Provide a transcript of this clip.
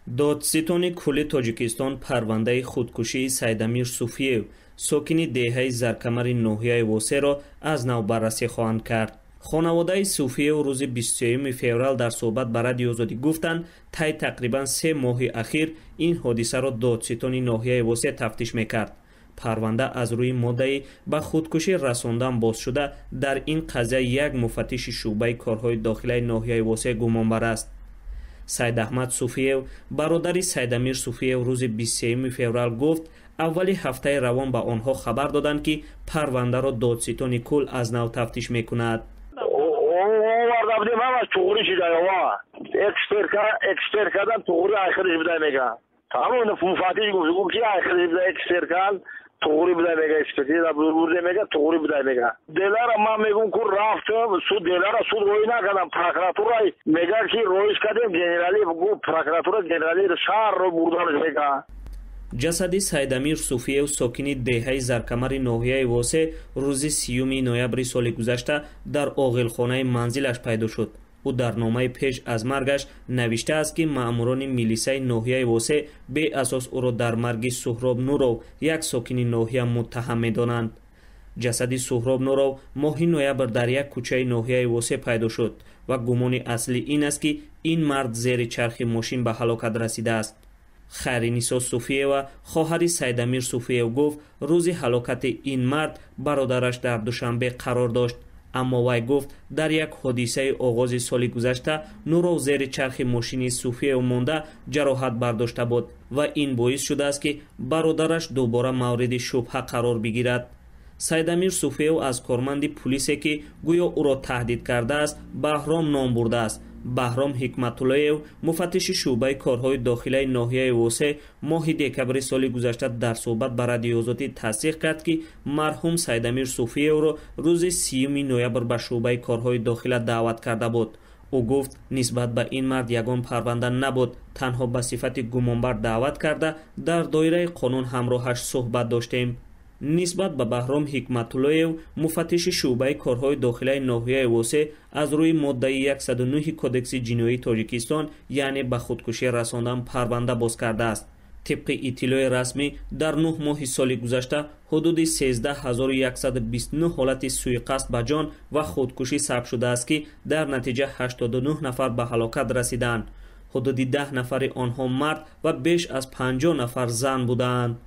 دادستانی کل تاجیکستان پرونده خودکشی سیدامیر صوفیев ساکن دهه زرکمر ناحیه واسه را از نو بررسی خواهند کرد. خانواده صوفیев روز 23 فوریه در صحبت با رادیو آزادی گفتند طی تقریبا 3 ماه اخیر این حادثه را دادستان ناحیه واسه تفتیش میکرد. پرونده از روی مدعی به خودکشی رساندن باز شده. در این قضیه یک مفتش شعبه کارهای داخلی ناحیه واسه گمانبر است. سید احمد صوفیев برادر سیدامیر صوفیев روز 23 فوریه گفت اولی هفته روان به آنها خبر دادند که پرونده را دادستان کل از نو تفتیش میکند. توغری بده میگه اسپتی دا برده میگه توغری بده میگه دلار ما میگم کو رفت سود دلار سود روی نکردم پروکراتورا میگه کی رویش کردیم جنرالی گو پروکراتورا جنرالی شهر رو بردارش میگه. جسد سیدامیر صوفیев ساکن دهه زرکمر ناحیه واسه روز 30 نوامبر سال گذشته در عاقلخانه منزلش پیدا شد. او در نامه پیش از مرگش نوشته است که ماموران میلیسای ناحیه واسه به اساس او را در مرگ سهراب نورو یک ساکن ناحیه متهم می‌دانند. جسد سهراب نورو ماه نوامبر در یک کوچه ناحیه واسه پیدا شد و گمان اصلی این است که این مرد زیر چرخ ماشین به هلاکت رسیده است. خیرنیسا صوفیeva خواهر سیدامیر صوفیев گفت روز هلاکت این مرد برادرش در دوشنبه قرار داشت، اما وی گفت در یک حادثه آغاز سال گذشته نورو زیر چرخ ماشین صوفیев مانده جراحت برداشته بود و این باعث شده است که برادرش دوباره مورد شبهه قرار بگیرد. سیدامیر صوفیев از کارمند پلیسی که گویا او را تهدید کرده است بهرام نام برده است. بهرام حکمت‌اللهیv مفتش شعبه کارهای داخلی ناحیه واسه ماه دکمبر سال گذشته در صحبت با رادیو آزادی تصدیق کرد که مرحوم سیدامیر صوفیев را روز 30 نوامبر به شعبه کارهای داخلی دعوت کرده بود. او گفت نسبت به این مرد یگان پرونده نبود، تنها به صفت گمانبر دعوت کرده در دایره قانون همراهش صحبت داشتیم. نسبت به بهرام حکمت‌اللهیv مفتش شعبه کارهای داخلی ناحیه واسه از روی ماده 109 کدکس جنایی تاجیکستان یعنی به خودکشی رساندن پرونده باز کرده است. طبق اطلاع رسمی در 9 ماه سال گذشته حدود 13129 حالت سوءقصد به جان و خودکشی ثبت شده است که در نتیجه 89 نفر به هلاکت رسیدند. حدود 10 نفر آنها مرد و بیش از 50 نفر زن بودند.